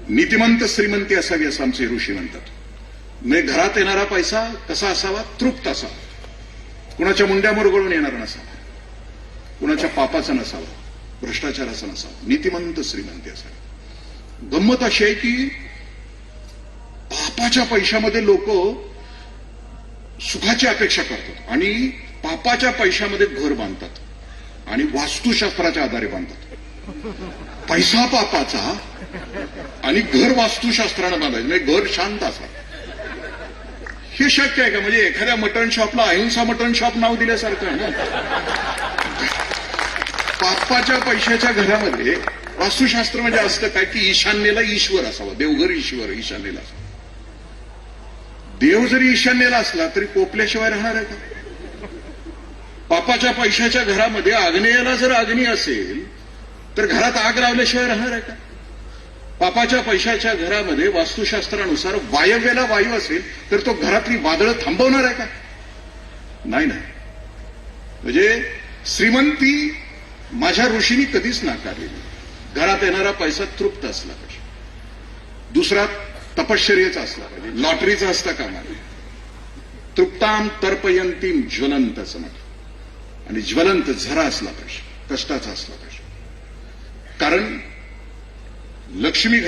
नीतिमंत श्रीमंती असावी असं आमचे ऋषी म्हणतात. म्हणजे घरात येणारा पैसा कसा असावा? तृप्त असावा, कुणाच्या मुंड्या मुरगळून येणारा नसावा, कुणाच्या पापाचा नसावा, भ्रष्टाचाराचा नसावा, नीतिमंत श्रीमंती असावी. गंमत अशी आहे की पापाच्या पैशामध्ये लोक सुखाची अपेक्षा करतात आणि पापाच्या पैशामध्ये घर बांधतात आणि वास्तुशास्त्राच्या आधारे बांधतात. पैसा पापाचा आणि घर वास्तुशास्त्रानं बांधायचं, म्हणजे घर शांत असावं. हे शक्य आहे का? म्हणजे एखाद्या मटण शॉपला अहिंसा मटण शॉप नाव दिल्यासारखं आहे ना. पापाच्या पैशाच्या घरामध्ये वास्तुशास्त्र म्हणजे असतं काय की ईशान्येला ईश्वर असावा, देवघर ईश्वर ईशान्येला असावं. देव जरी ईशान्येला असला तरी पोपल्याशिवाय राहणार आहे का? पापाच्या पैशाच्या घरामध्ये आग्नेयाला जर अग्नी असेल तर घरात आग लावल्याशिवाय राहणार आहे का? पापाच्या पैशाच्या घरामध्ये वास्तुशास्त्रानुसार वायव्याला वायू असेल तर तो घरातली वादळं थांबवणार आहे का? नाही ना. म्हणजे श्रीमंती माझ्या ऋषींनी कधीच नाकारलेली. घरात येणारा पैसा तृप्त असला पाहिजे. दुसरा तपश्चर्याचा असला पाहिजे, लॉटरीचा असता कामा नये. तृप्ताम तर्पयंतीम ज्वलंत असं म्हटलं. आणि ज्वलंत झरा असला पाहिजे, कष्टाचा असला पाहिजे. कारण लक्ष्मी